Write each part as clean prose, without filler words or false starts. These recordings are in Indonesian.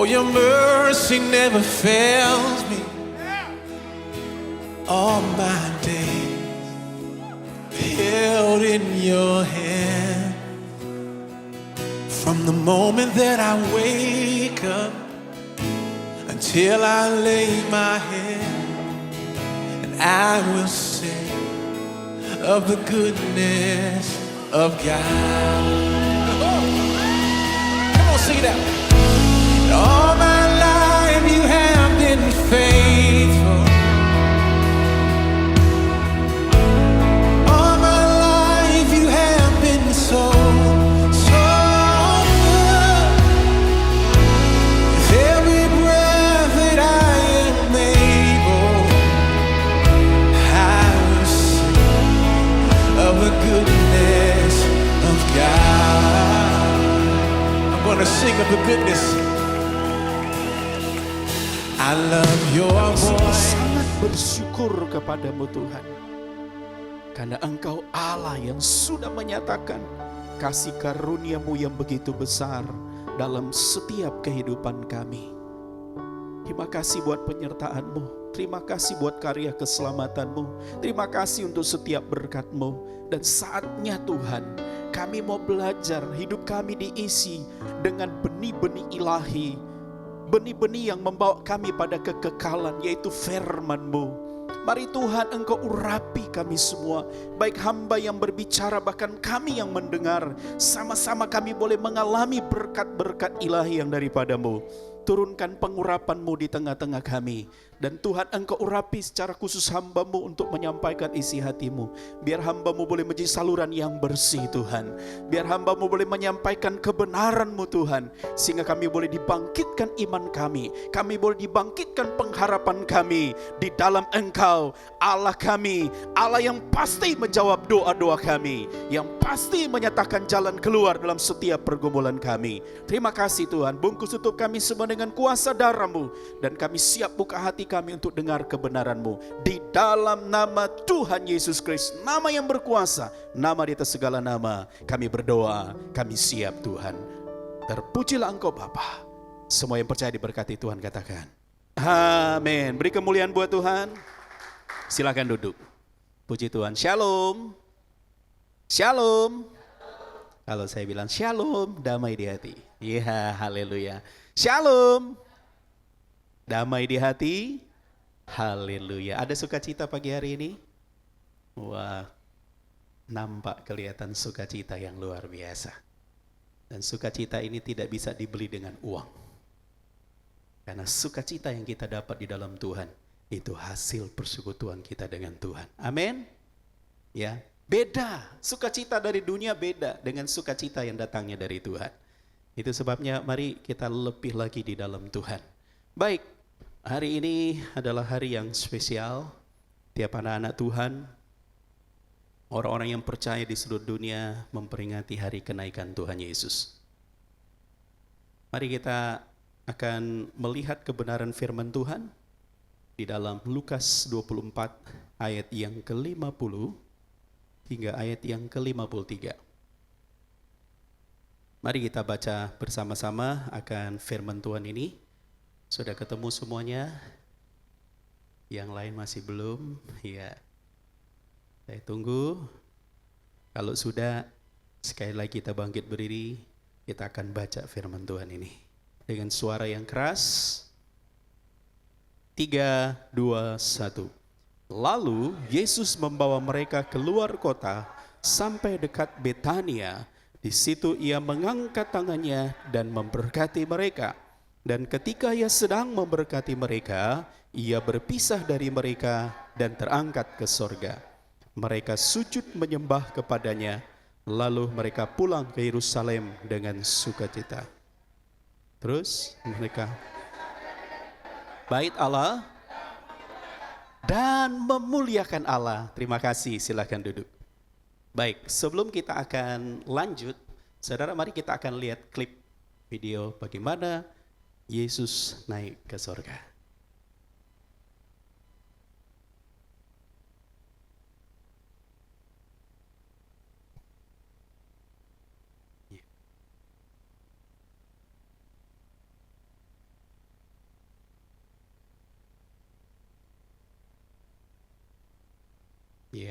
Oh, your mercy never fails me. All my days held in your hand. From the moment that I wake up until I lay my head, and I will sing of the goodness of God. Come on, sing it out. All my life you have been faithful. All my life you have been so good. With every breath that I am able, I will sing of the goodness of God. I'm gonna sing of the goodness. I love your voice. Sangat bersyukur kepadamu Tuhan, karena Engkau Allah yang sudah menyatakan kasih karuniamu yang begitu besar dalam setiap kehidupan kami. Terima kasih buat penyertaan-Mu, terima kasih buat karya keselamatanmu, terima kasih untuk setiap berkat-Mu. Dan saatnya Tuhan, kami mau belajar hidup kami diisi dengan benih-benih ilahi, benih-benih yang membawa kami pada kekekalan, yaitu firman-Mu. Mari Tuhan Engkau urapi kami semua, baik hamba yang berbicara bahkan kami yang mendengar. Sama-sama kami boleh mengalami berkat-berkat ilahi yang daripada-Mu. Turunkan pengurapan-Mu di tengah-tengah kami. Dan Tuhan Engkau urapi secara khusus hamba-Mu untuk menyampaikan isi hati-Mu. Biar hamba-Mu boleh menjadi saluran yang bersih Tuhan. Biar hamba-Mu boleh menyampaikan kebenaran-Mu Tuhan. Sehingga kami boleh dibangkitkan iman kami. Kami boleh dibangkitkan pengharapan kami di dalam Engkau, Allah kami. Allah yang pasti menjawab doa-doa kami. Yang pasti menyatakan jalan keluar dalam setiap pergumulan kami. Terima kasih Tuhan. Bungkus tutup kami semua dengan kuasa darah-Mu. Dan kami siap buka hati kami untuk dengar kebenaran-Mu. Di dalam nama Tuhan Yesus Kristus, nama yang berkuasa, nama di atas segala nama, kami berdoa, kami siap Tuhan. Terpujilah Engkau Bapa. Semua yang percaya diberkati Tuhan katakan amin. Beri kemuliaan buat Tuhan. Silakan duduk. Puji Tuhan. Shalom. Shalom. Kalau saya bilang shalom, damai di hati. Ya, haleluya. Shalom. Damai di hati. Haleluya. Ada sukacita pagi hari ini? Wah, nampak kelihatan sukacita yang luar biasa. Dan sukacita ini tidak bisa dibeli dengan uang. Karena sukacita yang kita dapat di dalam Tuhan, itu hasil persekutuan kita dengan Tuhan. Amin. Ya, beda. Sukacita dari dunia beda dengan sukacita yang datangnya dari Tuhan. Itu sebabnya mari kita lebih lagi di dalam Tuhan. Baik, hari ini adalah hari yang spesial. Tiap anak-anak Tuhan, orang-orang yang percaya di seluruh dunia memperingati hari kenaikan Tuhan Yesus. Mari kita akan melihat kebenaran firman Tuhan di dalam Lukas 24 ayat yang ke-50 hingga ayat yang ke-53. Mari kita baca bersama-sama akan firman Tuhan ini. Sudah ketemu semuanya? Yang lain masih belum? Ya. Saya tunggu. Kalau sudah, sekali lagi kita bangkit berdiri, kita akan baca firman Tuhan ini dengan suara yang keras. 3, 2, 1. Lalu Yesus membawa mereka keluar kota sampai dekat Betania. Di situ ia mengangkat tangannya dan memberkati mereka. Dan ketika ia sedang memberkati mereka, ia berpisah dari mereka dan terangkat ke sorga. Mereka sujud menyembah kepadanya, lalu mereka pulang ke Yerusalem dengan sukacita. Terus mereka bait Allah dan memuliakan Allah. Terima kasih, silakan duduk. Baik, sebelum kita akan lanjut, saudara, mari kita akan lihat klip video bagaimana Yesus naik ke sorga.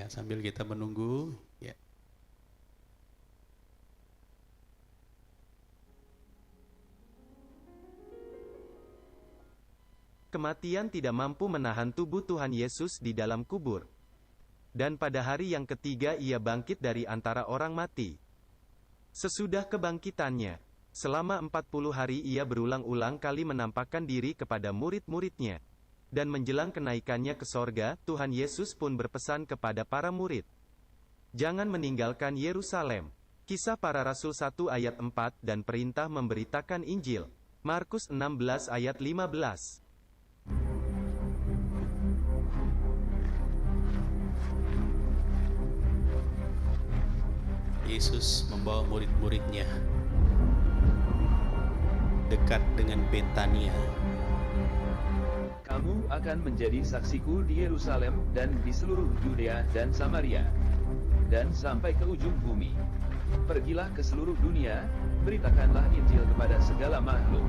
Ya, sambil kita menunggu, ya. Kematian tidak mampu menahan tubuh Tuhan Yesus di dalam kubur. Dan pada hari yang ketiga ia bangkit dari antara orang mati. Sesudah kebangkitannya, selama 40 hari ia berulang-ulang kali menampakkan diri kepada murid-muridnya. Dan menjelang kenaikannya ke sorga, Tuhan Yesus pun berpesan kepada para murid. Jangan meninggalkan Yerusalem. Kisah Para Rasul 1 ayat 4 dan perintah memberitakan Injil. Markus 16 ayat 15. Yesus membawa murid-muridnya dekat dengan Betania. Kamu akan menjadi saksiku di Yerusalem dan di seluruh Yudea dan Samaria, dan sampai ke ujung bumi. Pergilah ke seluruh dunia, beritakanlah Injil kepada segala makhluk.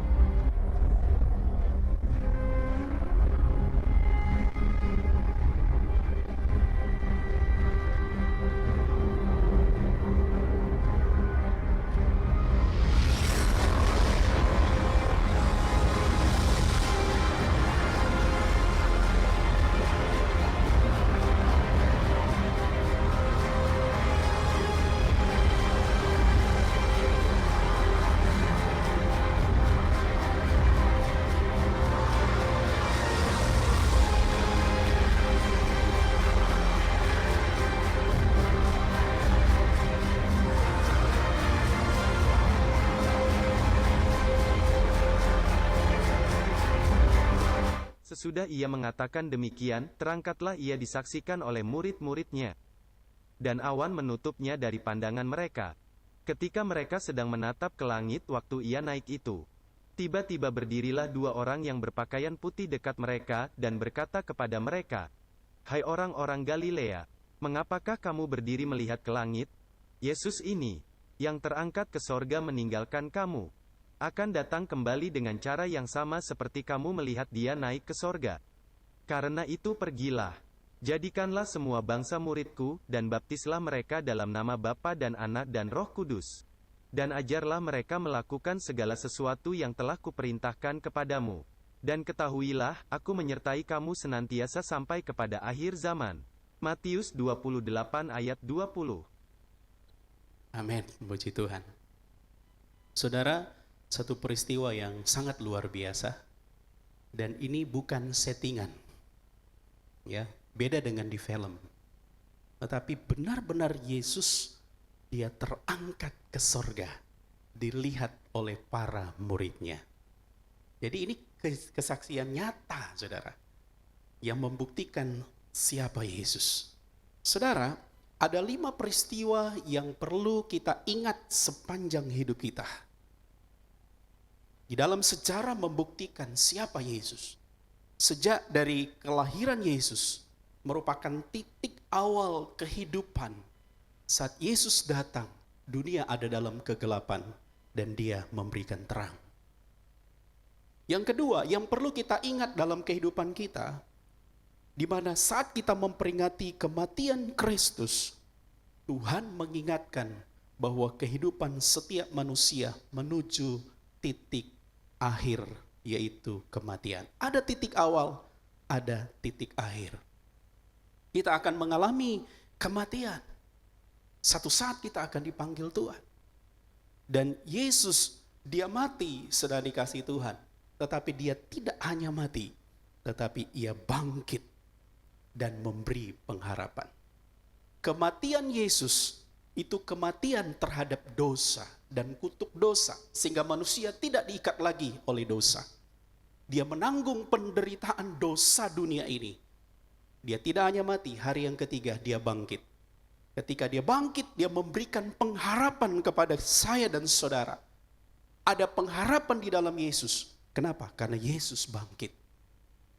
Sesudah ia mengatakan demikian, terangkatlah ia disaksikan oleh murid-muridnya. Dan awan menutupnya dari pandangan mereka. Ketika mereka sedang menatap ke langit waktu ia naik itu, tiba-tiba berdirilah dua orang yang berpakaian putih dekat mereka, dan berkata kepada mereka, "Hai orang-orang Galilea, mengapakah kamu berdiri melihat ke langit? Yesus ini, yang terangkat ke sorga meninggalkan kamu, akan datang kembali dengan cara yang sama seperti kamu melihat dia naik ke sorga. Karena itu pergilah, jadikanlah semua bangsa muridku, dan baptislah mereka dalam nama Bapa dan Anak dan Roh Kudus. Dan ajarlah mereka melakukan segala sesuatu yang telah kuperintahkan kepadamu. Dan ketahuilah, aku menyertai kamu senantiasa sampai kepada akhir zaman." Matius 28 ayat 20. Amin, puji Tuhan. Saudara, satu peristiwa yang sangat luar biasa, dan ini bukan settingan, ya, beda dengan di film. Tetapi benar-benar Yesus, dia terangkat ke sorga, dilihat oleh para muridnya. Jadi ini kesaksian nyata, saudara, yang membuktikan siapa Yesus. Saudara, ada 5 peristiwa yang perlu kita ingat sepanjang hidup kita. Di dalam sejarah membuktikan siapa Yesus. Sejak dari kelahiran Yesus merupakan titik awal kehidupan. Saat Yesus datang, dunia ada dalam kegelapan dan dia memberikan terang. Yang kedua, yang perlu kita ingat dalam kehidupan kita, di mana saat kita memperingati kematian Kristus, Tuhan mengingatkan bahwa kehidupan setiap manusia menuju titik akhir, yaitu kematian. Ada titik awal, ada titik akhir. Kita akan mengalami kematian. Satu saat kita akan dipanggil Tuhan. Dan Yesus, dia mati sedang dikasih Tuhan. Tetapi dia tidak hanya mati, tetapi ia bangkit dan memberi pengharapan. Kematian Yesus itu kematian terhadap dosa dan kutuk dosa, sehingga manusia tidak diikat lagi oleh dosa. Dia menanggung penderitaan dosa dunia ini. Dia tidak hanya mati, hari yang ketiga dia bangkit. Ketika dia bangkit, dia memberikan pengharapan kepada saya dan saudara. Ada pengharapan di dalam Yesus. Kenapa? Karena Yesus bangkit.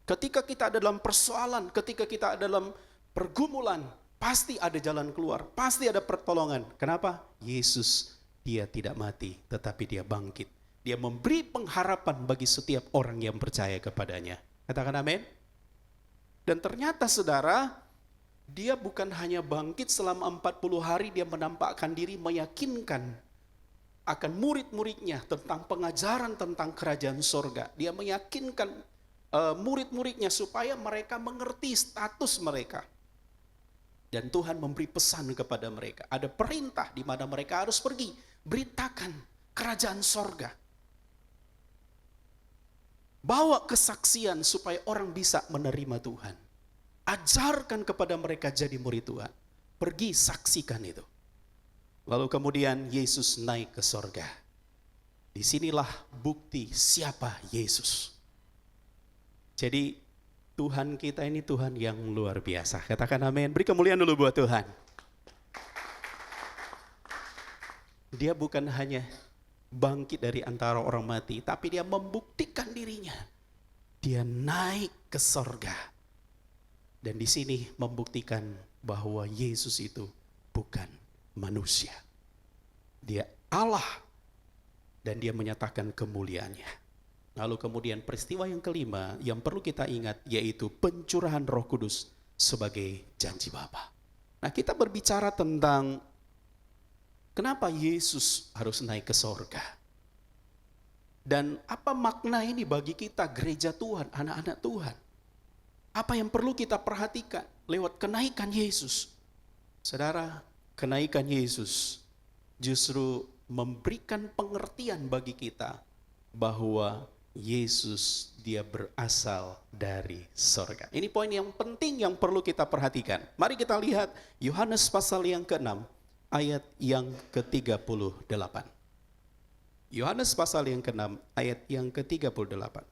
Ketika kita ada dalam persoalan, ketika kita ada dalam pergumulan, pasti ada jalan keluar, pasti ada pertolongan. Kenapa? Yesus, dia tidak mati, tetapi dia bangkit. Dia memberi pengharapan bagi setiap orang yang percaya kepadanya. Katakan amin. Dan ternyata saudara, Dia bukan hanya bangkit selama 40 hari, dia menampakkan diri, meyakinkan akan murid-muridnya tentang pengajaran tentang kerajaan sorga. Dia meyakinkan murid-muridnya supaya mereka mengerti status mereka. Dan Tuhan memberi pesan kepada mereka. Ada perintah di mana mereka harus pergi, beritakan kerajaan sorga. Bawa kesaksian supaya orang bisa menerima Tuhan. Ajarkan kepada mereka jadi murid Tuhan. Pergi saksikan itu. Lalu kemudian Yesus naik ke sorga. Disinilah bukti siapa Yesus. Jadi Tuhan kita ini Tuhan yang luar biasa. Katakan amin. Beri kemuliaan dulu buat Tuhan. Dia bukan hanya bangkit dari antara orang mati, tapi dia membuktikan dirinya. Dia naik ke sorga. Dan di sini membuktikan bahwa Yesus itu bukan manusia. Dia Allah dan dia menyatakan kemuliaannya. Lalu kemudian peristiwa yang kelima yang perlu kita ingat yaitu pencurahan Roh Kudus sebagai janji Bapa. Nah, kita berbicara tentang kenapa Yesus harus naik ke sorga. Dan apa makna ini bagi kita gereja Tuhan, anak-anak Tuhan. Apa yang perlu kita perhatikan lewat kenaikan Yesus? Saudara, kenaikan Yesus justru memberikan pengertian bagi kita bahwa Yesus dia berasal dari sorga. Ini poin yang penting yang perlu kita perhatikan. Mari kita lihat Yohanes pasal yang ke-6 ayat yang ke-38. Yohanes pasal yang ke-6 ayat yang ke-38.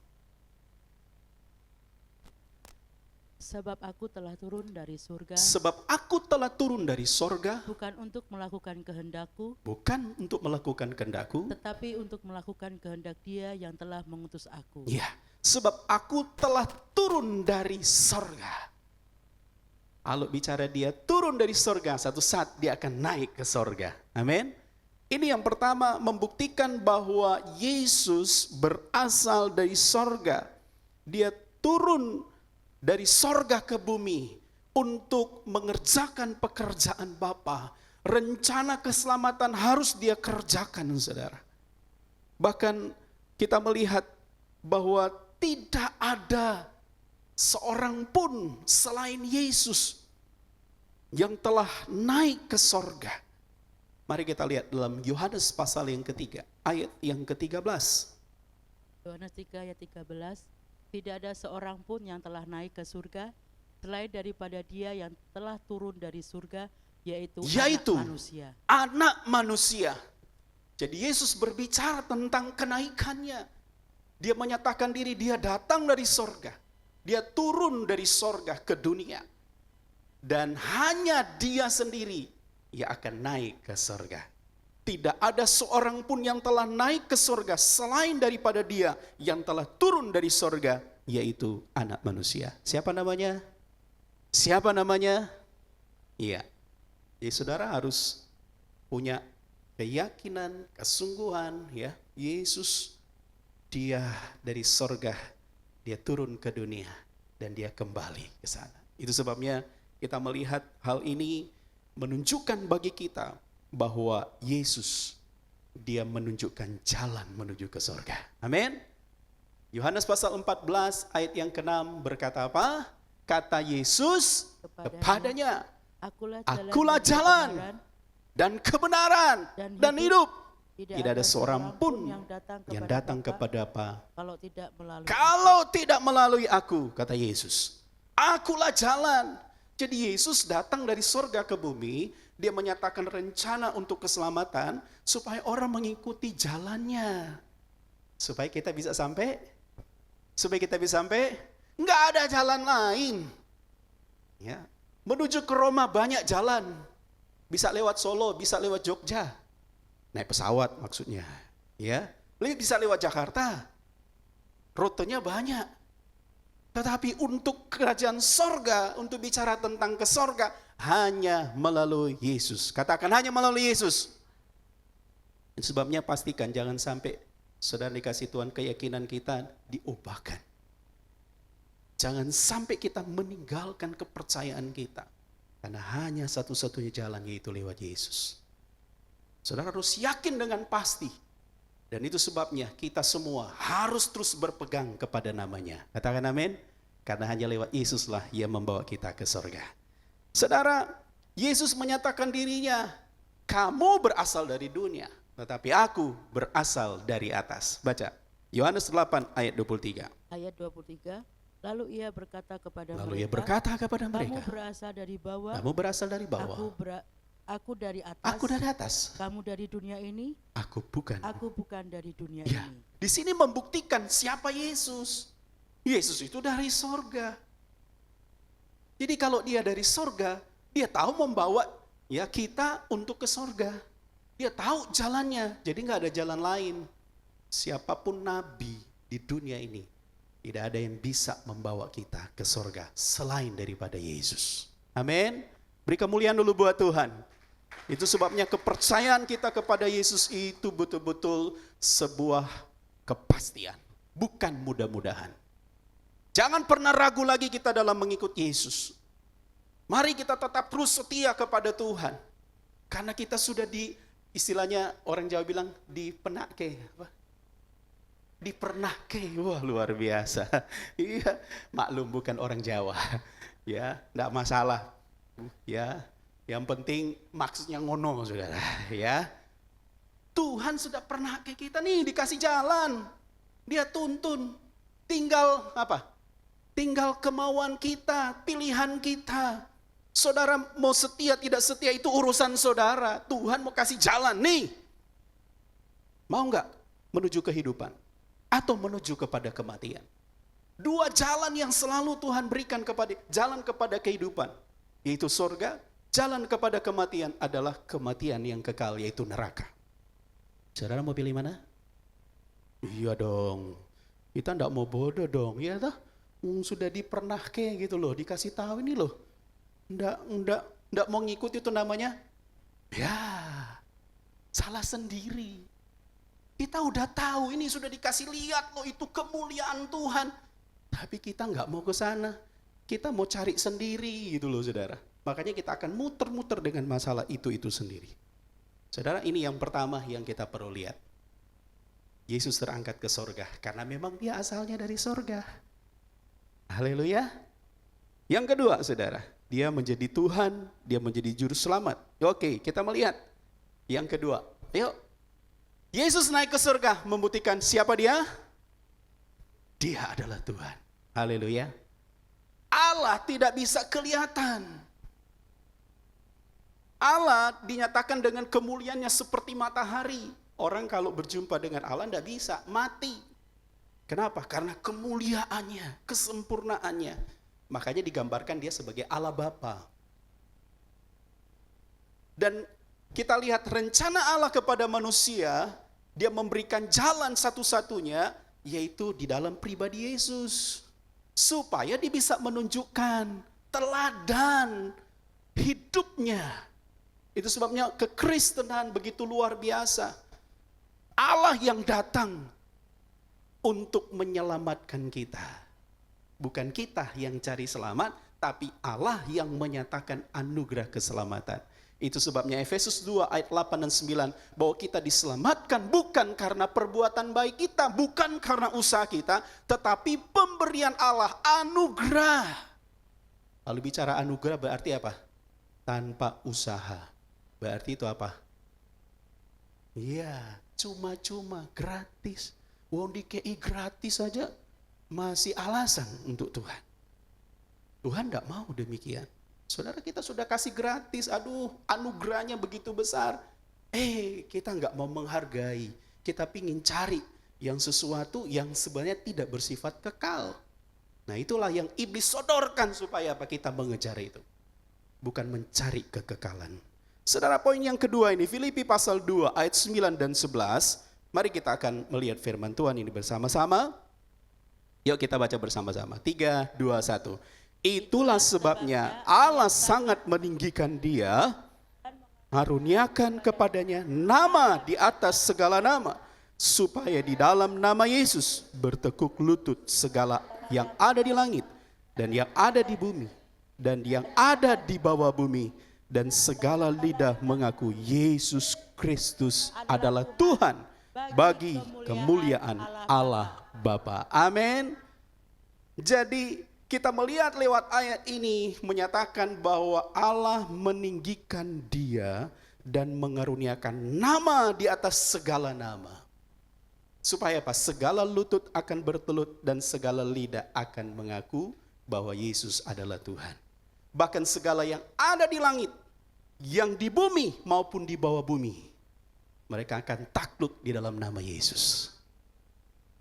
Sebab aku telah turun dari surga, Sebab aku telah turun dari sorga, bukan untuk melakukan kehendakku, bukan untuk melakukan kehendakku, tetapi untuk melakukan kehendak Dia yang telah mengutus aku. ya, sebab aku telah turun dari sorga. Kalau bicara dia turun dari sorga, satu saat dia akan naik ke sorga. Amin. Ini yang pertama membuktikan bahwa Yesus berasal dari sorga. Dia turun dari sorga ke bumi untuk mengerjakan pekerjaan Bapa. Rencana keselamatan harus dia kerjakan, saudara. Bahkan kita melihat bahwa tidak ada seorang pun selain Yesus yang telah naik ke sorga. Mari kita lihat dalam Yohanes pasal yang ketiga, ayat yang ke-13. Yohanes 3 ayat 13, tidak ada seorang pun yang telah naik ke surga selain daripada Dia yang telah turun dari surga, yaitu anak manusia. Anak manusia. Jadi Yesus berbicara tentang kenaikannya. Dia menyatakan diri, dia datang dari sorga. Dia turun dari sorga ke dunia. Dan hanya dia sendiri yang akan naik ke sorga. Tidak ada seorang pun yang telah naik ke sorga selain daripada dia yang telah turun dari sorga, yaitu anak manusia. Siapa namanya? Siapa namanya? Iya. Jadi saudara harus punya keyakinan, kesungguhan, ya. Yesus dia dari sorga, dia turun ke dunia dan dia kembali ke sana. Itu sebabnya kita melihat hal ini menunjukkan bagi kita bahwa Yesus dia menunjukkan jalan menuju ke sorga. Amin. Yohanes pasal 14 ayat yang ke-6 berkata apa? Kata Yesus kepadanya, Akulah jalan dan kebenaran dan hidup. Tidak ada seorang pun yang datang kepada apa? Kalau tidak melalui aku, kata Yesus. Akulah jalan. Jadi Yesus datang dari sorga ke bumi, dia menyatakan rencana untuk keselamatan supaya orang mengikuti jalannya. Supaya kita bisa sampai, enggak ada jalan lain. Ya. Menuju ke Roma banyak jalan. Bisa lewat Solo, bisa lewat Jogja. Naik pesawat maksudnya. Ya. Bisa lewat Jakarta. Rutenya banyak. Tetapi untuk kerajaan sorga, untuk bicara tentang ke sorga, hanya melalui Yesus. Katakan hanya melalui Yesus. Sebabnya pastikan jangan sampai saudara dikasih Tuhan keyakinan kita diubahkan. Jangan sampai kita meninggalkan kepercayaan kita. Karena hanya satu-satunya jalan yaitu lewat Yesus. Saudara harus yakin dengan pasti. Dan itu sebabnya kita semua harus terus berpegang kepada namanya. Katakan amin. Karena hanya lewat Yesuslah yang membawa kita ke surga. Saudara, Yesus menyatakan dirinya, kamu berasal dari dunia, tetapi aku berasal dari atas. Baca, Yohanes 8 ayat 23. Ayat 23. Lalu ia berkata kepada Lalu ia mereka, berkata kepada kamu mereka, berasal dari bawah, kamu berasal dari bawah, aku dari atas. aku dari atas. Kamu dari dunia ini, Aku bukan. aku bukan dari dunia Ya, ini. di sini membuktikan siapa Yesus. Yesus itu dari sorga. Jadi kalau dia dari sorga, dia tahu membawa ya kita untuk ke sorga. Dia tahu jalannya, jadi nggak ada jalan lain. Siapapun nabi di dunia ini, tidak ada yang bisa membawa kita ke sorga selain daripada Yesus. Amin. Beri kemuliaan dulu buat Tuhan. Itu sebabnya kepercayaan kita kepada Yesus itu betul-betul sebuah kepastian, bukan mudah-mudahan. Jangan pernah ragu lagi kita dalam mengikut Yesus. Mari kita tetap terus setia kepada Tuhan. Karena kita sudah istilahnya orang Jawa bilang dipenake, dipernahke. Wah, luar biasa. Iya, maklum bukan orang Jawa. Ya, enggak masalah. Ya, yang penting maksudnya ngono, Saudara, ya. Tuhan sudah pernah ke kita nih, dikasih jalan. Dia tuntun. Tinggal apa? Tinggal kemauan kita, pilihan kita. Saudara mau setia tidak setia itu urusan saudara. Tuhan mau kasih jalan nih. Mau enggak menuju kehidupan atau menuju kepada kematian? Dua jalan yang selalu Tuhan berikan kepada jalan kepada kehidupan, yaitu surga. Jalan kepada kematian adalah kematian yang kekal, yaitu neraka. Saudara mau pilih mana? Iya dong. Kita enggak mau bodoh dong, ya toh? Sudah dipernahke gitu loh, dikasih tahu ini loh. Enggak mau ngikut itu namanya ya salah sendiri. Kita udah tahu ini sudah dikasih lihat loh itu kemuliaan Tuhan. Tapi kita enggak mau ke sana. Kita mau cari sendiri gitu loh, Saudara. Makanya kita akan muter-muter dengan masalah itu sendiri. Saudara, ini yang pertama yang kita perlu lihat. Yesus terangkat ke sorga karena memang dia asalnya dari sorga. Haleluya. Yang kedua, Saudara, dia menjadi Tuhan, dia menjadi juru selamat. Oke, kita melihat yang kedua. Yuk. Yesus naik ke surga membuktikan siapa dia? Dia adalah Tuhan. Haleluya. Allah tidak bisa kelihatan. Allah dinyatakan dengan kemuliaannya seperti matahari. Orang kalau berjumpa dengan Allah tidak bisa, mati. Kenapa? Karena kemuliaannya, kesempurnaannya. Makanya digambarkan dia sebagai Allah Bapa. Dan kita lihat rencana Allah kepada manusia, dia memberikan jalan satu-satunya, yaitu di dalam pribadi Yesus. Supaya dia bisa menunjukkan teladan hidupnya. Itu sebabnya kekristenan begitu luar biasa. Allah yang datang untuk menyelamatkan kita. Bukan kita yang cari selamat, tapi Allah yang menyatakan anugerah keselamatan. Itu sebabnya Efesus 2 ayat 8 dan 9, bahwa kita diselamatkan bukan karena perbuatan baik kita, bukan karena usaha kita, tetapi pemberian Allah, anugerah. Lalu bicara anugerah berarti apa? Tanpa usaha. Berarti itu apa? Iya, cuma-cuma, gratis. Wong dikei gratis saja masih alasan untuk Tuhan. Tuhan tidak mau demikian. Saudara, kita sudah kasih gratis, aduh anugerahnya begitu besar. Kita nggak mau menghargai, kita pingin cari yang sesuatu yang sebenarnya tidak bersifat kekal. Nah itulah yang iblis sodorkan supaya apa kita mengejar itu. Bukan mencari kekekalan. Saudara, poin yang kedua ini, Filipi pasal 2 ayat 9 dan 11. Mari kita akan melihat firman Tuhan ini bersama-sama. Yuk kita baca bersama-sama. 3, 2, 1. Itulah sebabnya Allah sangat meninggikan dia, karuniakan kepadanya nama di atas segala nama, supaya di dalam nama Yesus bertekuk lutut segala yang ada di langit dan yang ada di bumi dan yang ada di bawah bumi, dan segala lidah mengaku Yesus Kristus adalah Tuhan bagi kemuliaan Allah Bapa. Amin. Jadi kita melihat lewat ayat ini menyatakan bahwa Allah meninggikan dia dan mengaruniakan nama di atas segala nama. Supaya apa? Segala lutut akan bertelut dan segala lidah akan mengaku bahwa Yesus adalah Tuhan. Bahkan segala yang ada di langit, yang di bumi maupun di bawah bumi, mereka akan takluk di dalam nama Yesus.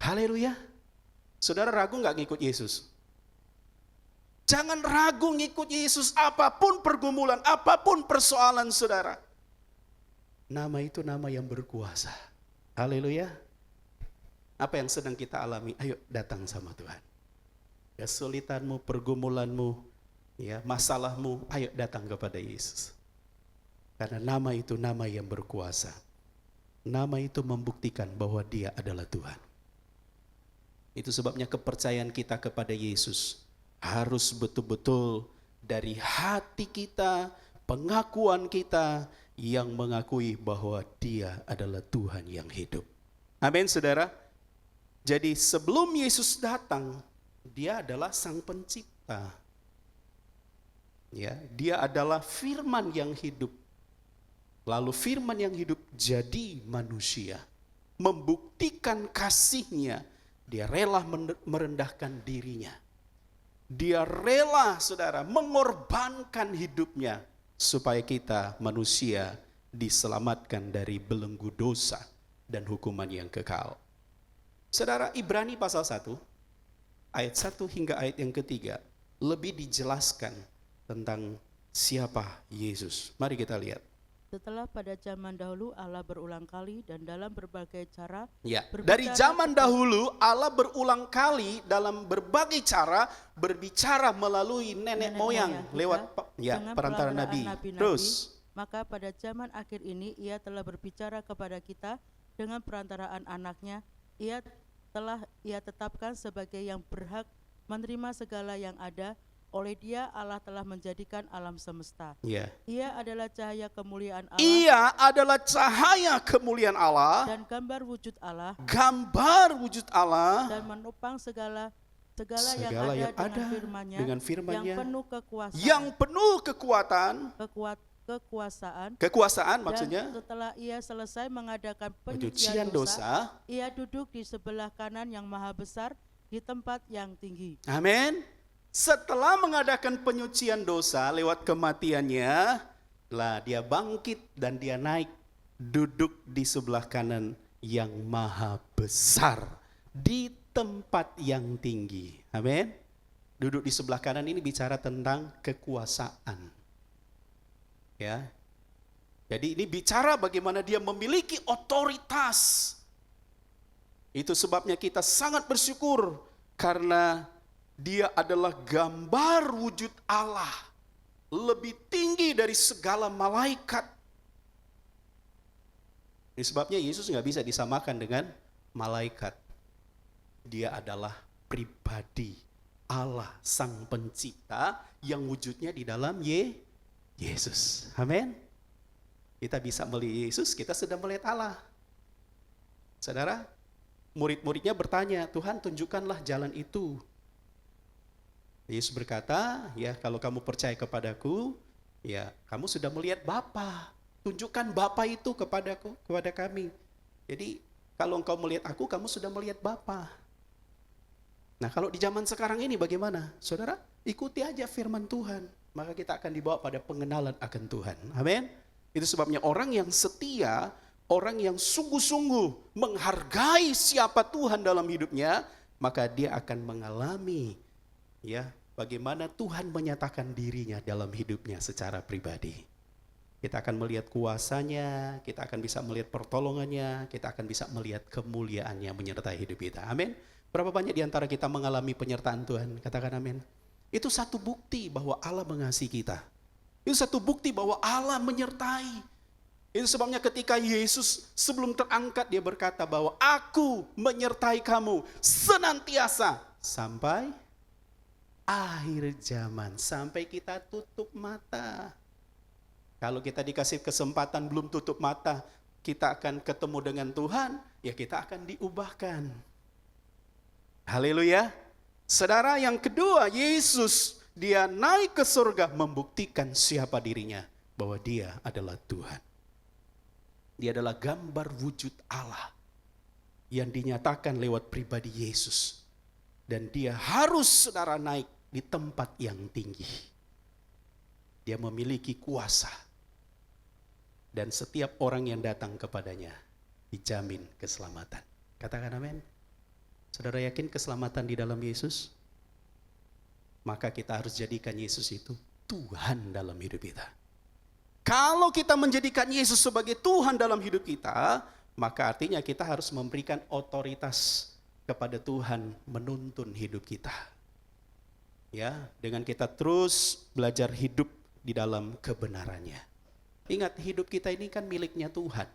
Haleluya. Saudara ragu gak ngikut Yesus? Jangan ragu ngikut Yesus apapun pergumulan, apapun persoalan saudara. Nama itu nama yang berkuasa. Haleluya. Apa yang sedang kita alami? Ayo datang sama Tuhan. Kesulitanmu, pergumulanmu, ya, masalahmu, ayo datang kepada Yesus. Karena nama itu nama yang berkuasa. Nama itu membuktikan bahwa Dia adalah Tuhan. Itu sebabnya kepercayaan kita kepada Yesus harus betul-betul dari hati kita, pengakuan kita yang mengakui bahwa Dia adalah Tuhan yang hidup. Amin, saudara. Jadi sebelum Yesus datang, Dia adalah Sang Pencipta. Ya, Dia adalah firman yang hidup. Lalu firman yang hidup jadi manusia, membuktikan kasih-Nya. Dia rela merendahkan dirinya. Dia rela, saudara, mengorbankan hidupnya supaya kita manusia diselamatkan dari belenggu dosa dan hukuman yang kekal. Saudara, Ibrani pasal 1, ayat 1 hingga ayat yang ketiga, lebih dijelaskan tentang siapa Yesus. Mari kita lihat. Setelah pada zaman dahulu Allah berulang kali dan dalam berbagai cara Ya, dari zaman dahulu Allah berulang kali dalam berbagai cara berbicara melalui nenek moyang lewat perantara nabi. Terus, maka pada zaman akhir ini Ia telah berbicara kepada kita dengan perantaraan anaknya. Ia tetapkan sebagai yang berhak menerima segala yang ada. Oleh Dia Allah telah menjadikan alam semesta. Ia adalah cahaya kemuliaan Allah. Ia adalah cahaya kemuliaan Allah. Dan gambar wujud Allah. Gambar wujud Allah. Dan menopang segala yang ada dengan firman-Nya. Yang penuh kekuatan. Kekuasaan maksudnya. Dan setelah Ia selesai mengadakan penyucian dosa, Ia duduk di sebelah kanan yang maha besar di tempat yang tinggi. Amin. Setelah mengadakan penyucian dosa lewat kematiannya, lah Dia bangkit dan Dia naik duduk di sebelah kanan yang maha besar di tempat yang tinggi. Amin. Duduk di sebelah kanan ini bicara tentang kekuasaan. Ya. Jadi ini bicara bagaimana Dia memiliki otoritas. Itu sebabnya kita sangat bersyukur karena Dia adalah gambar wujud Allah, lebih tinggi dari segala malaikat. Ini sebabnya Yesus nggak bisa disamakan dengan malaikat. Dia adalah pribadi Allah, Sang Pencipta yang wujudnya di dalam Yesus. Amin. Kita bisa melihat Yesus, kita sudah melihat Allah. Saudara, murid-muridnya bertanya, Tuhan tunjukkanlah jalan itu. Yesus berkata, ya kalau kamu percaya kepadaku, ya kamu sudah melihat Bapa. Tunjukkan Bapa itu kepada kami. Jadi kalau engkau melihat aku, kamu sudah melihat Bapa. Nah kalau di zaman sekarang ini bagaimana? Saudara, ikuti aja firman Tuhan. Maka kita akan dibawa pada pengenalan akan Tuhan. Amin. Itu sebabnya orang yang setia, orang yang sungguh-sungguh menghargai siapa Tuhan dalam hidupnya, maka dia akan mengalami bagaimana Tuhan menyatakan dirinya dalam hidupnya secara pribadi. Kita akan melihat kuasanya, kita akan bisa melihat pertolongannya, kita akan bisa melihat kemuliaannya menyertai hidup kita. Amin. Berapa banyak di antara kita mengalami penyertaan Tuhan? Katakan amin. Itu satu bukti bahwa Allah mengasihi kita. Itu satu bukti bahwa Allah menyertai. Itu sebabnya ketika Yesus sebelum terangkat dia berkata bahwa aku menyertai kamu senantiasa sampai akhir zaman sampai kita tutup mata. Kalau kita dikasih kesempatan belum tutup mata, kita akan ketemu dengan Tuhan, ya kita akan diubahkan. Haleluya. Saudara, yang kedua, Yesus dia naik ke surga membuktikan siapa dirinya, bahwa dia adalah Tuhan. Dia adalah gambar wujud Allah yang dinyatakan lewat pribadi Yesus. Dan dia harus, saudara, naik di tempat yang tinggi. Dia memiliki kuasa. Dan setiap orang yang datang kepadanya dijamin keselamatan. Katakan amin. Saudara yakin keselamatan di dalam Yesus? Maka kita harus jadikan Yesus itu Tuhan dalam hidup kita. Kalau kita menjadikan Yesus sebagai Tuhan dalam hidup kita, maka artinya kita harus memberikan otoritas kepada Tuhan menuntun hidup kita. Ya, dengan kita terus belajar hidup di dalam kebenarannya. Ingat, hidup kita ini kan miliknya Tuhan.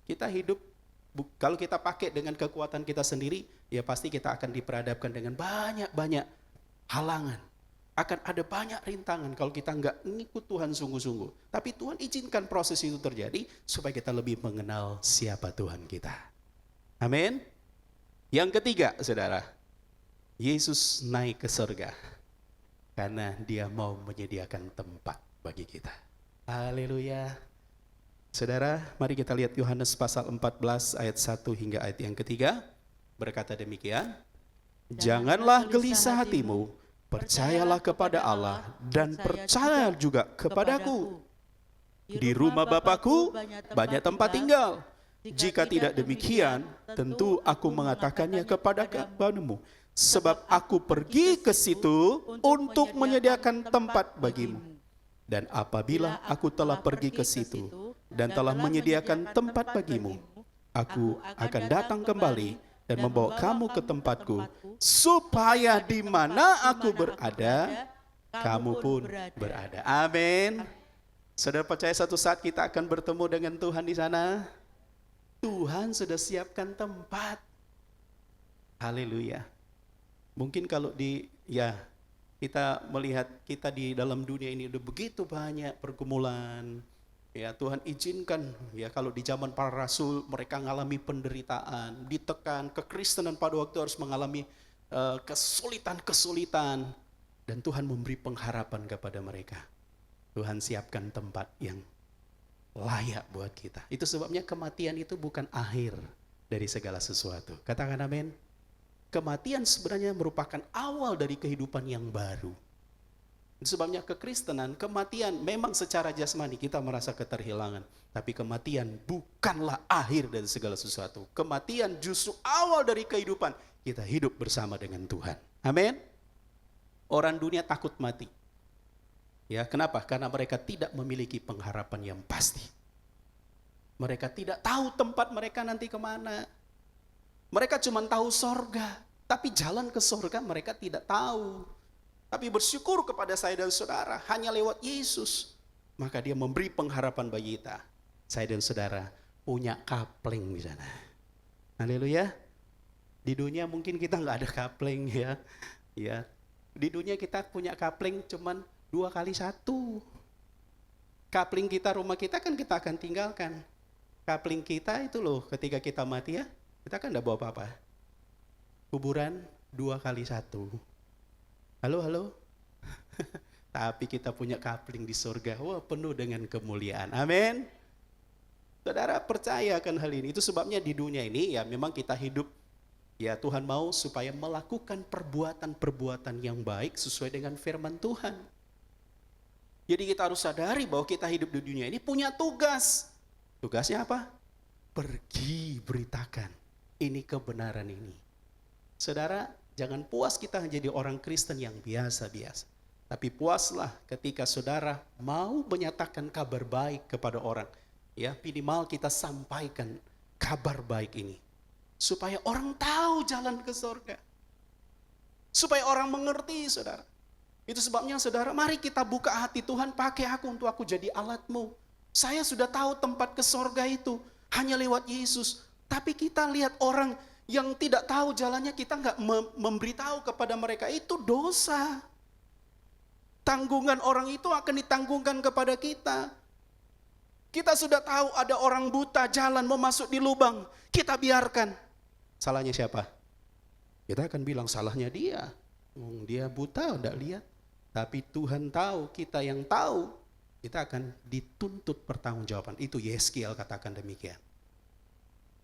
Kita hidup, kalau kita pakai dengan kekuatan kita sendiri, ya pasti kita akan diperhadapkan dengan banyak-banyak halangan. Akan ada banyak rintangan kalau kita nggak ngikut Tuhan sungguh-sungguh. Tapi Tuhan izinkan proses itu terjadi supaya kita lebih mengenal siapa Tuhan kita. Amin. Yang ketiga, saudara, Yesus naik ke surga karena dia mau menyediakan tempat bagi kita. Haleluya. Saudara, mari kita lihat Yohanes pasal 14 ayat 1 hingga ayat yang ketiga. Berkata demikian, janganlah gelisah hatimu, percayalah kepada Allah dan percaya juga kepadaku. Di rumah Bapa-Ku banyak tempat tinggal. Jika tidak demikian, tentu aku mengatakannya kepadamu. Sebab aku pergi ke situ untuk menyediakan tempat bagimu. Dan apabila aku telah pergi ke situ dan telah menyediakan tempat bagimu, aku akan datang kembali dan membawa kamu ke tempatku, supaya di mana aku berada, kamu pun berada. Amin. Saudara percaya satu saat kita akan bertemu dengan Tuhan di sana? Tuhan sudah siapkan tempat. Haleluya. Mungkin kalau kita melihat kita di dalam dunia ini udah begitu banyak pergumulan. Ya, Tuhan izinkan ya kalau di zaman para rasul mereka mengalami penderitaan, ditekan, kekristenan pada waktu harus mengalami kesulitan-kesulitan, dan Tuhan memberi pengharapan kepada mereka. Tuhan siapkan tempat yang layak buat kita. Itu sebabnya kematian itu bukan akhir dari segala sesuatu. Katakan amin. Kematian sebenarnya merupakan awal dari kehidupan yang baru. Itu sebabnya kekristenan, kematian memang secara jasmani kita merasa keterhilangan. Tapi kematian bukanlah akhir dari segala sesuatu. Kematian justru awal dari kehidupan. Kita hidup bersama dengan Tuhan. Amin. Orang dunia takut mati. Ya, kenapa? Karena mereka tidak memiliki pengharapan yang pasti. Mereka tidak tahu tempat mereka nanti kemana. Mereka cuma tahu sorga, tapi jalan ke sorga mereka tidak tahu. Tapi bersyukur kepada saya dan saudara, hanya lewat Yesus, maka dia memberi pengharapan bagi kita. Saya dan saudara punya kapling di sana. Haleluya. Di dunia mungkin kita nggak ada kapling ya. Di dunia kita punya kapling cuman 2x1. Kapling kita, rumah kita kan kita akan tinggalkan. Kapling kita itu loh ketika kita mati ya, kita kan enggak bawa apa-apa. Kuburan 2x1. Halo. Tapi kita punya kapling di surga. Wah, penuh dengan kemuliaan. Amin. Saudara percaya akan hal ini. Itu sebabnya di dunia ini ya memang kita hidup. Ya Tuhan mau supaya melakukan perbuatan-perbuatan yang baik sesuai dengan firman Tuhan. Jadi kita harus sadari bahwa kita hidup di dunia ini punya tugas. Tugasnya apa? Pergi beritakan ini kebenaran ini. Saudara, jangan puas kita menjadi orang Kristen yang biasa-biasa. Tapi puaslah ketika saudara mau menyatakan kabar baik kepada orang. Ya, minimal kita sampaikan kabar baik ini. Supaya orang tahu jalan ke surga. Supaya orang mengerti, saudara. Itu sebabnya saudara, mari kita buka hati Tuhan, pakai aku untuk aku jadi alatmu. Saya sudah tahu tempat ke surga itu hanya lewat Yesus. Tapi kita lihat orang yang tidak tahu jalannya kita nggak memberitahu kepada mereka, itu dosa. Tanggungan orang itu akan ditanggungkan kepada kita. Kita sudah tahu ada orang buta jalan mau masuk di lubang, kita biarkan. Salahnya siapa? Kita akan bilang salahnya dia. Dia buta, udah lihat. Tapi Tuhan tahu, kita yang tahu, kita akan dituntut pertanggungjawaban. Itu Yeskiel katakan demikian.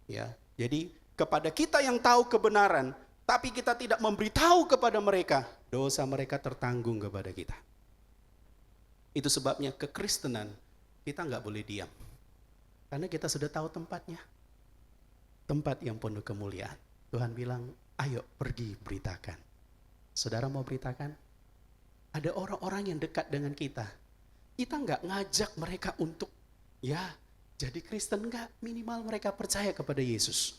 Ya, jadi kepada kita yang tahu kebenaran, tapi kita tidak memberitahu kepada mereka, dosa mereka tertanggung kepada kita. Itu sebabnya kekristenan kita nggak boleh diam, karena kita sudah tahu tempatnya, tempat yang penuh kemuliaan. Tuhan bilang, ayo pergi beritakan. Saudara mau beritakan? Ada orang-orang yang dekat dengan kita nggak ngajak mereka untuk ya jadi Kristen, nggak, minimal mereka percaya kepada Yesus.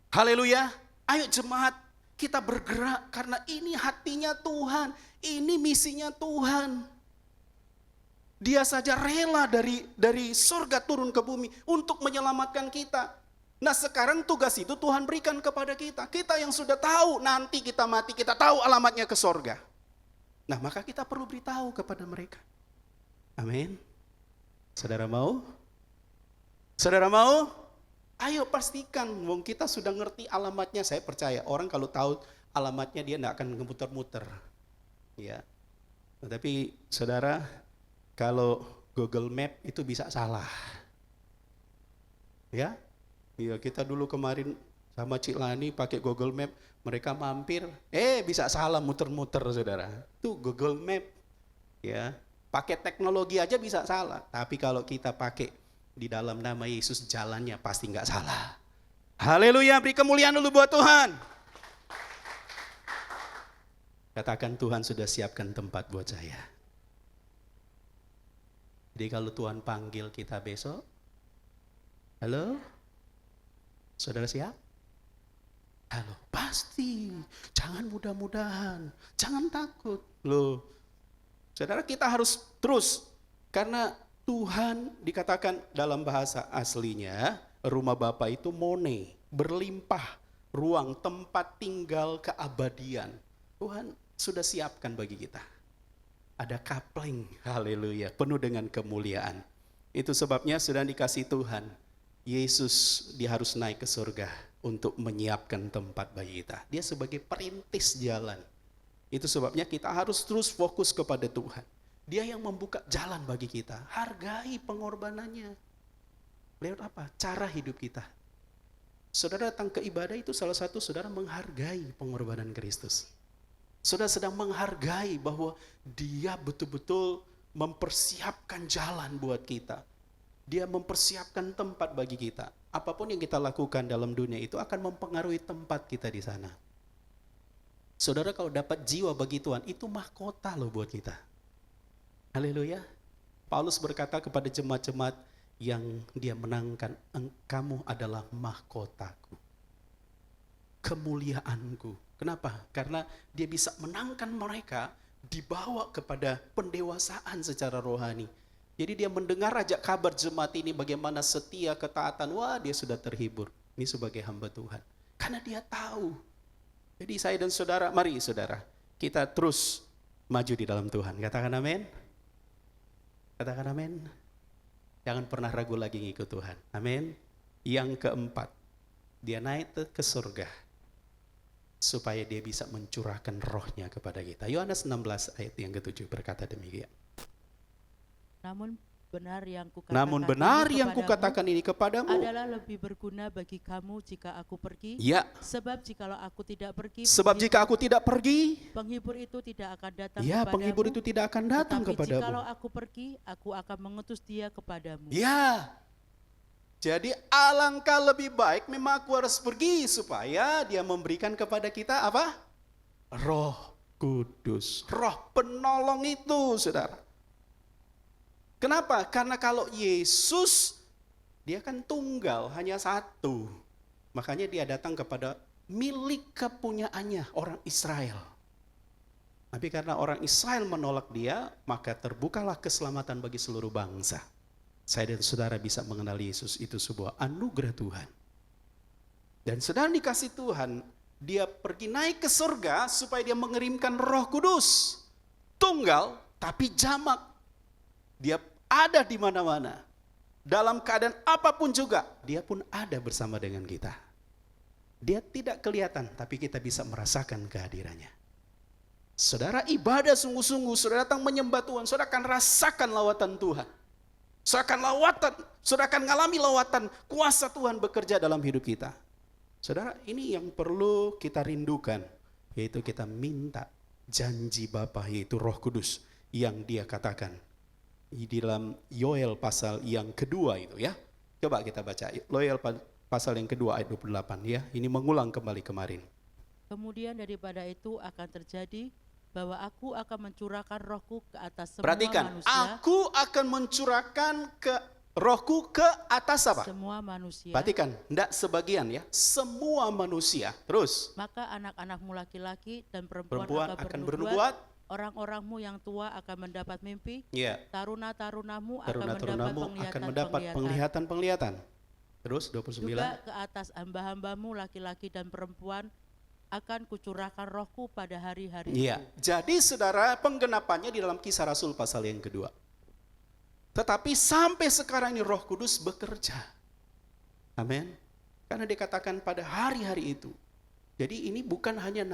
Haleluya. Ayo jemaat, kita bergerak karena ini hatinya Tuhan, ini misinya Tuhan. Dia saja rela dari surga turun ke bumi untuk menyelamatkan kita. Nah sekarang tugas itu Tuhan berikan kepada kita. Kita yang sudah tahu nanti kita mati, kita tahu alamatnya ke surga. Nah maka kita perlu beritahu kepada mereka. Amin. Saudara mau? Saudara mau? Ayo pastikan, wong kita sudah ngerti alamatnya. Saya percaya orang kalau tahu alamatnya dia tidak akan ngemuter-muter. Ya. Tapi saudara, kalau Google Map itu bisa salah. Ya. Iya, kita dulu kemarin sama Cik Lani pakai Google Map, mereka mampir, bisa salah muter-muter saudara. Itu Google Map. Ya. Pakai teknologi aja bisa salah, tapi kalau kita pakai di dalam nama Yesus jalannya pasti nggak salah. Haleluya, beri kemuliaan dulu buat Tuhan. Katakan Tuhan sudah siapkan tempat buat saya. Jadi kalau Tuhan panggil kita besok, halo, saudara siap? Halo, pasti. Jangan mudah-mudahan, jangan takut. Loh, saudara kita harus terus, karena Tuhan dikatakan dalam bahasa aslinya, rumah Bapa itu mone, berlimpah, ruang tempat tinggal keabadian. Tuhan sudah siapkan bagi kita. Ada kapling, haleluya, penuh dengan kemuliaan. Itu sebabnya sudah dikasih Tuhan, Yesus dia harus naik ke surga untuk menyiapkan tempat bagi kita. Dia sebagai perintis jalan. Itu sebabnya kita harus terus fokus kepada Tuhan. Dia yang membuka jalan bagi kita. Hargai pengorbanannya. Lewat apa? Cara hidup kita. Saudara datang ke ibadah itu salah satu saudara menghargai pengorbanan Kristus. Saudara sedang menghargai bahwa dia betul-betul mempersiapkan jalan buat kita. Dia mempersiapkan tempat bagi kita. Apapun yang kita lakukan dalam dunia itu akan mempengaruhi tempat kita di sana. Saudara kalau dapat jiwa bagi Tuhan, itu mahkota loh buat kita. Haleluya. Paulus berkata kepada jemaat-jemaat yang dia menangkan, kamu adalah mahkotaku, kemuliaanku. Kenapa? Karena dia bisa menangkan mereka, dibawa kepada pendewasaan secara rohani. Jadi dia mendengar aja kabar jemaat ini bagaimana setia, ketaatan, wah dia sudah terhibur. Ini sebagai hamba Tuhan. Karena dia tahu. Jadi saya dan saudara, mari saudara, kita terus maju di dalam Tuhan. Katakan amin. Katakan amin. Jangan pernah ragu lagi ngikut Tuhan. Amin. Yang keempat, dia naik ke surga supaya dia bisa mencurahkan rohnya kepada kita. Yohanes 16 ayat yang ke-7 berkata demikian. Namun benar yang kukatakan ini kepadamu adalah lebih berguna bagi kamu jika aku pergi. Ya. Sebab jika aku tidak pergi, penghibur itu tidak akan datang kepadamu. Penghibur itu tidak akan datang kepadamu. Jikalau aku pergi, aku akan mengutus dia kepadamu. Ya. Jadi alangkah lebih baik memang aku harus pergi supaya dia memberikan kepada kita apa? Roh Kudus, roh penolong itu, saudara. Kenapa? Karena kalau Yesus, dia kan tunggal, hanya satu. Makanya dia datang kepada milik kepunyaannya, orang Israel. Tapi karena orang Israel menolak dia, maka terbukalah keselamatan bagi seluruh bangsa. Saya dan saudara bisa mengenal Yesus, itu sebuah anugerah Tuhan. Dan saudara dikasih Tuhan, dia pergi naik ke surga supaya dia mengirimkan Roh Kudus. Tunggal tapi jamak. Dia ada di mana-mana. Dalam keadaan apapun juga, dia pun ada bersama dengan kita. Dia tidak kelihatan, tapi kita bisa merasakan kehadirannya. Saudara ibadah sungguh-sungguh, saudara datang menyembah Tuhan, saudara akan rasakan lawatan Tuhan. Saudara akan ngalami lawatan kuasa Tuhan bekerja dalam hidup kita. Saudara, ini yang perlu kita rindukan, yaitu kita minta janji Bapa, yaitu Roh Kudus yang dia katakan di dalam Yoel pasal yang kedua itu ya. Coba kita baca Yoel pasal yang kedua ayat 28 ya. Ini mengulang kembali kemarin. Kemudian daripada itu akan terjadi bahwa aku akan mencurahkan rohku ke atas semua Perhatikan, manusia. aku akan mencurahkan rohku ke atas apa? Semua manusia. Perhatikan, tidak sebagian ya, semua manusia. Terus, Maka anak-anakmu laki-laki dan perempuan perempuan akan bernubuat, orang-orangmu yang tua akan mendapat mimpi, ya, taruna-tarunamu taruna-tarunamu akan mendapat penglihatan. penglihatan. Terus 29. Juga ke atas hamba-hambamu laki-laki dan perempuan akan kucurahkan rohku pada hari-hari Iya. itu. Jadi saudara, penggenapannya di dalam Kisah Rasul pasal yang kedua. Tetapi sampai sekarang ini Roh Kudus bekerja. Amin. Karena dikatakan pada hari-hari itu. Jadi ini bukan hanya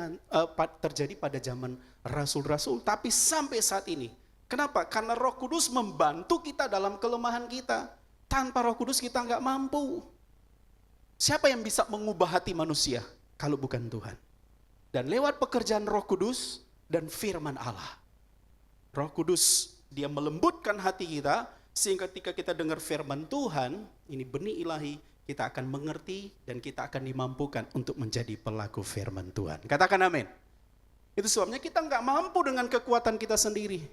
terjadi pada zaman rasul-rasul, tapi sampai saat ini. Kenapa? Karena Roh Kudus membantu kita dalam kelemahan kita. Tanpa Roh Kudus kita nggak mampu. Siapa yang bisa mengubah hati manusia kalau bukan Tuhan? Dan lewat pekerjaan Roh Kudus dan firman Allah. Roh Kudus dia melembutkan hati kita, sehingga ketika kita dengar firman Tuhan, ini benih ilahi, kita akan mengerti dan kita akan dimampukan untuk menjadi pelaku firman Tuhan. Katakan amin. Itu sebabnya kita nggak mampu dengan kekuatan kita sendiri.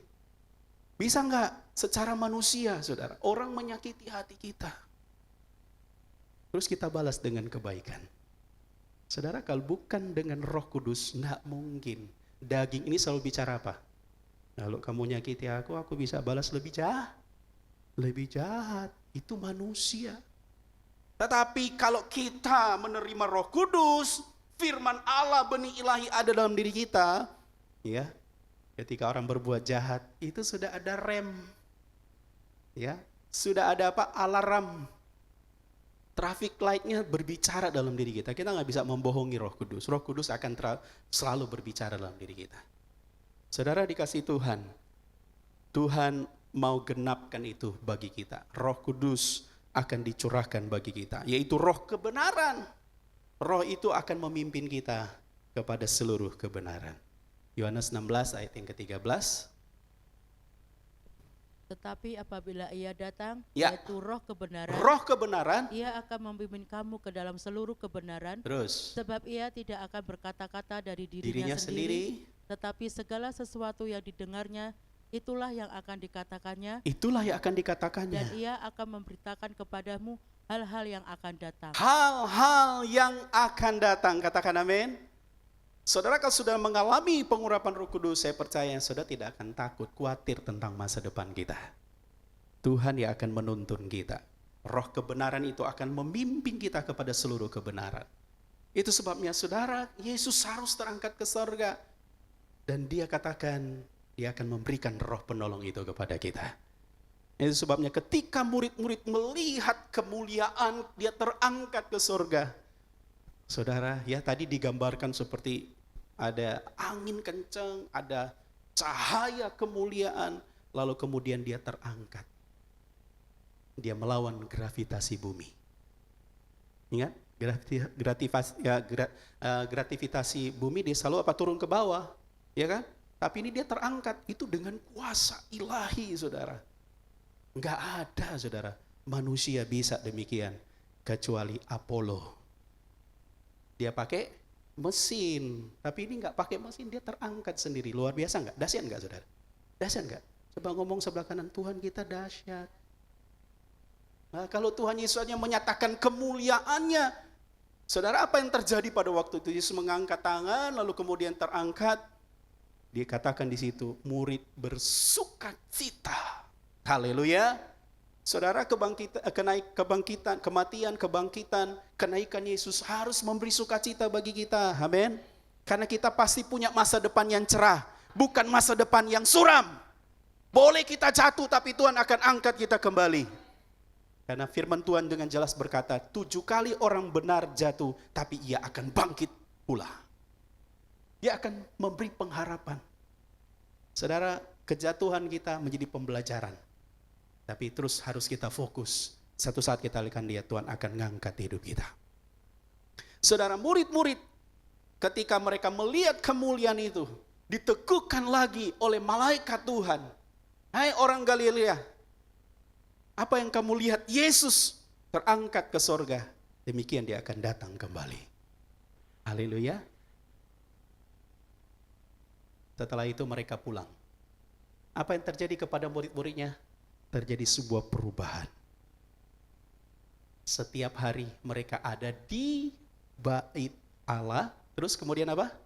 Bisa nggak secara manusia, saudara, orang menyakiti hati kita, terus kita balas dengan kebaikan. Saudara, kalau bukan dengan Roh Kudus, nggak mungkin. Daging ini selalu bicara apa? Kalau kamu nyakiti aku bisa balas lebih jahat. Lebih jahat, itu manusia. Tetapi kalau kita menerima Roh Kudus, firman Allah, benih ilahi ada dalam diri kita, ya. Ketika orang berbuat jahat, itu sudah ada rem. Ya, sudah ada apa? Alarm. Traffic light-nya berbicara dalam diri kita. Kita nggak bisa membohongi Roh Kudus. Roh Kudus akan selalu berbicara dalam diri kita. Saudara dikasih Tuhan, Tuhan mau genapkan itu bagi kita. Roh Kudus akan dicurahkan bagi kita, yaitu roh kebenaran. Roh itu akan memimpin kita kepada seluruh kebenaran. Yohanes 16 ayat yang ke-13. Tetapi apabila ia datang, Ya. yaitu roh kebenaran, Roh kebenaran, ia akan membimbing kamu ke dalam seluruh kebenaran, terus sebab ia tidak akan berkata-kata dari dirinya sendiri, tetapi segala sesuatu yang didengarnya, itulah yang akan dikatakannya, itulah yang akan dan dikatakannya. ia akan memberitakan kepadamu hal-hal yang akan datang. Hal-hal yang akan datang, katakan amin. Saudara kalau sudah mengalami pengurapan Roh Kudus, saya percaya saudara tidak akan takut, khawatir tentang masa depan kita. Tuhan yang akan menuntun kita. Roh kebenaran itu akan memimpin kita kepada seluruh kebenaran. Itu sebabnya saudara, Yesus harus terangkat ke surga. Dan dia katakan, dia akan memberikan roh penolong itu kepada kita. Itu sebabnya ketika murid-murid melihat kemuliaan, dia terangkat ke surga. Saudara, ya tadi digambarkan seperti ada angin kencang, ada cahaya kemuliaan, lalu kemudian dia terangkat. Dia melawan gravitasi bumi. Ingat, gravitasi bumi dia selalu apa? Turun ke bawah, ya kan? Tapi ini dia terangkat, itu dengan kuasa ilahi, saudara. Enggak ada, saudara, manusia bisa demikian, kecuali Apollo. Dia pakai mesin, tapi ini enggak pakai mesin, dia terangkat sendiri. Luar biasa enggak? Dahsyat enggak, saudara? Dahsyat enggak? Coba ngomong sebelah kanan, Tuhan kita dahsyat. Nah, kalau Tuhan Yesus hanya menyatakan kemuliaannya, saudara, apa yang terjadi pada waktu itu? Yesus mengangkat tangan, lalu kemudian terangkat. Dikatakan di situ, murid bersukacita. Haleluya. Saudara, kematian, kebangkitan, kenaikan Yesus harus memberi sukacita bagi kita. Amin. Karena kita pasti punya masa depan yang cerah, bukan masa depan yang suram. Boleh kita jatuh, tapi Tuhan akan angkat kita kembali. Karena firman Tuhan dengan jelas berkata, 7 kali orang benar jatuh, tapi ia akan bangkit pula. Dia akan memberi pengharapan. Saudara, kejatuhan kita menjadi pembelajaran. Tapi terus harus kita fokus. Satu saat kita akan lihat Tuhan akan ngangkat hidup kita. Saudara, murid-murid ketika mereka melihat kemuliaan itu, diteguhkan lagi oleh malaikat Tuhan. Hai orang Galilea, apa yang kamu lihat? Yesus terangkat ke sorga. Demikian dia akan datang kembali. Haleluya. Setelah itu mereka pulang. Apa yang terjadi kepada murid-muridnya? Terjadi sebuah perubahan. Setiap hari mereka ada di bait Allah. Terus kemudian apa?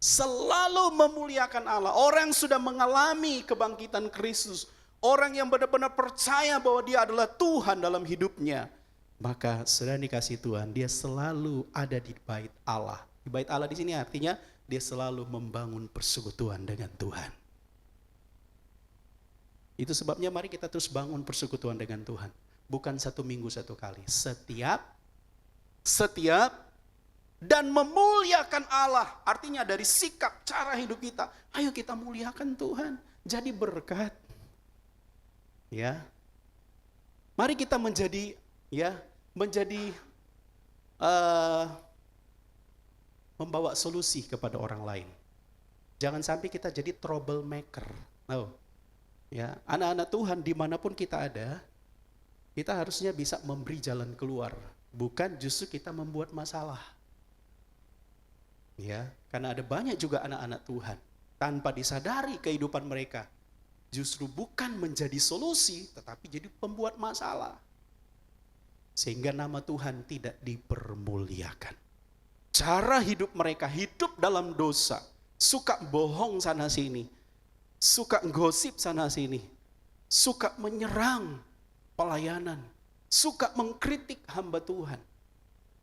Selalu memuliakan Allah. Orang sudah mengalami kebangkitan Kristus. Orang yang benar-benar percaya bahwa dia adalah Tuhan dalam hidupnya. Maka sudah dikasih Tuhan, dia selalu ada di bait Allah. Di bait Allah di sini artinya dia selalu membangun persekutuan dengan Tuhan. Itu sebabnya mari kita terus bangun persekutuan dengan Tuhan. Bukan 1 minggu 1 kali. Setiap dan memuliakan Allah. Artinya dari sikap, cara hidup kita. Ayo kita muliakan Tuhan. Jadi berkat. Ya. Mari kita menjadi membawa solusi kepada orang lain. Jangan sampai kita jadi troublemaker. Oh. Ya, anak-anak Tuhan dimanapun kita ada, kita harusnya bisa memberi jalan keluar, bukan justru kita membuat masalah. Ya, karena ada banyak juga anak-anak Tuhan tanpa disadari kehidupan mereka justru bukan menjadi solusi, tetapi jadi pembuat masalah, sehingga nama Tuhan tidak dipermuliakan. Cara hidup mereka hidup dalam dosa, suka bohong sana sini, suka gosip sana sini, suka menyerang pelayanan, suka mengkritik hamba Tuhan.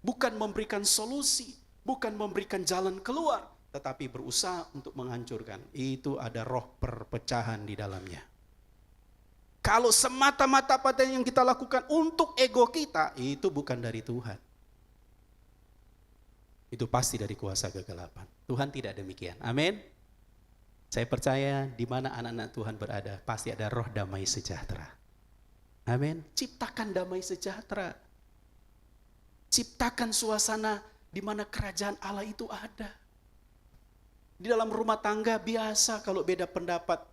Bukan memberikan solusi, bukan memberikan jalan keluar, tetapi berusaha untuk menghancurkan. Itu ada roh perpecahan di dalamnya. Kalau semata-mata apa yang kita lakukan untuk ego kita, itu bukan dari Tuhan. Itu pasti dari kuasa kegelapan. Tuhan tidak demikian. Amin. Saya percaya di mana anak-anak Tuhan berada, pasti ada roh damai sejahtera. Amin. Ciptakan damai sejahtera. Ciptakan suasana di mana kerajaan Allah itu ada. Di dalam rumah tangga biasa kalau beda pendapat.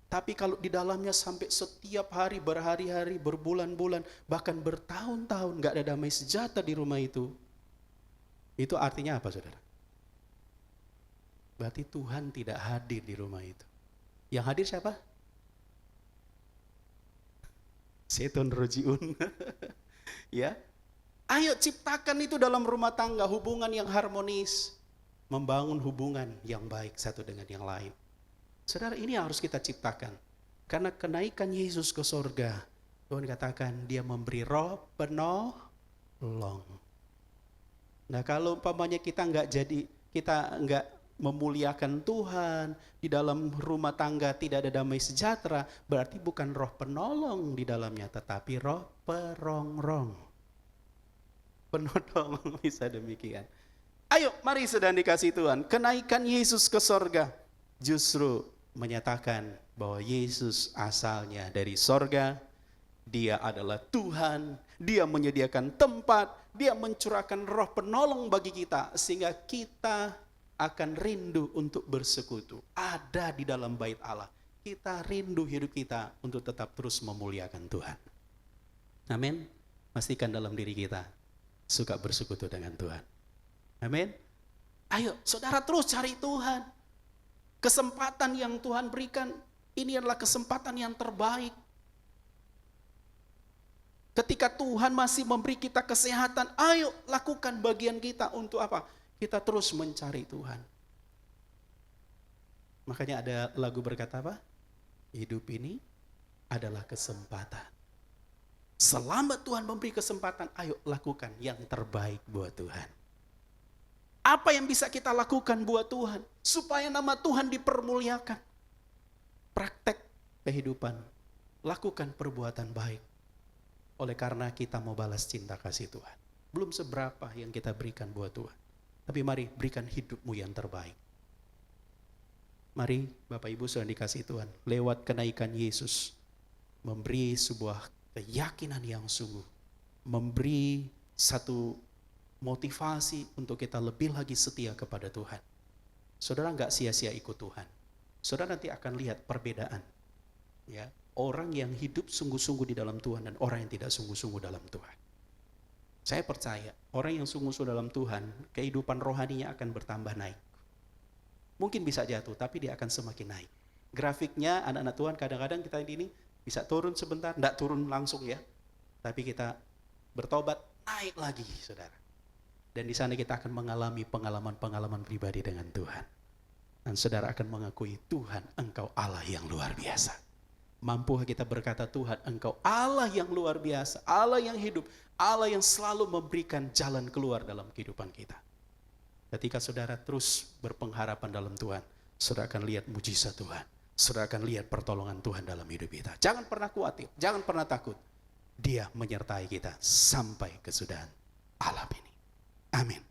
Tapi kalau di dalamnya sampai setiap hari, berhari-hari, berbulan-bulan, bahkan bertahun-tahun gak ada damai sejahtera di rumah itu. Itu artinya apa, saudara? Berarti Tuhan tidak hadir di rumah itu. Yang hadir siapa? Seton rojiun. Ya. Ayo ciptakan itu dalam rumah tangga, hubungan yang harmonis. Membangun hubungan yang baik satu dengan yang lain. Saudara, ini yang harus kita ciptakan. Karena kenaikan Yesus ke sorga, Tuhan katakan dia memberi roh penolong. Nah kalau umpamanya kita nggak memuliakan Tuhan, di dalam rumah tangga tidak ada damai sejahtera, berarti bukan roh penolong di dalamnya, tetapi roh perongrong. Penodong, bisa demikian. Ayo, mari sedang dikasih Tuhan, kenaikan Yesus ke sorga justru menyatakan bahwa Yesus asalnya dari sorga, dia adalah Tuhan, dia menyediakan tempat, dia mencurahkan roh penolong bagi kita, sehingga kita akan rindu untuk bersekutu. Ada di dalam bait Allah. Kita rindu hidup kita untuk tetap terus memuliakan Tuhan. Amin. Pastikan dalam diri kita suka bersekutu dengan Tuhan. Amin. Ayo saudara terus cari Tuhan. Kesempatan yang Tuhan berikan, ini adalah kesempatan yang terbaik. Ketika Tuhan masih memberi kita kesehatan, ayo lakukan bagian kita untuk apa? Kita terus mencari Tuhan. Makanya ada lagu berkata apa? Hidup ini adalah kesempatan. Selama Tuhan memberi kesempatan, ayo lakukan yang terbaik buat Tuhan. Apa yang bisa kita lakukan buat Tuhan supaya nama Tuhan dipermuliakan? Praktek kehidupan, lakukan perbuatan baik. Oleh karena kita mau balas cinta kasih Tuhan. Belum seberapa yang kita berikan buat Tuhan. Tapi mari berikan hidupmu yang terbaik. Mari Bapak Ibu sudah dikasih Tuhan, lewat kenaikan Yesus, memberi sebuah keyakinan yang sungguh. Memberi satu motivasi untuk kita lebih lagi setia kepada Tuhan. Saudara nggak sia-sia ikut Tuhan. Saudara nanti akan lihat perbedaan. Ya, orang yang hidup sungguh-sungguh di dalam Tuhan dan orang yang tidak sungguh-sungguh dalam Tuhan. Saya percaya orang yang sungguh-sungguh dalam Tuhan, kehidupan rohaninya akan bertambah naik. Mungkin bisa jatuh, tapi dia akan semakin naik. Grafiknya anak-anak Tuhan kadang-kadang kita ini bisa turun sebentar, enggak turun langsung ya. Tapi kita bertobat, naik lagi saudara. Dan di sana kita akan mengalami pengalaman-pengalaman pribadi dengan Tuhan. Dan saudara akan mengakui, Tuhan engkau Allah yang luar biasa. Mampukah kita berkata, Tuhan engkau Allah yang luar biasa, Allah yang hidup, Allah yang selalu memberikan jalan keluar dalam kehidupan kita. Ketika saudara terus berpengharapan dalam Tuhan, saudara akan lihat mujizat Tuhan. Saudara akan lihat pertolongan Tuhan dalam hidup kita. Jangan pernah khawatir, jangan pernah takut. Dia menyertai kita sampai kesudahan alam ini. Amin.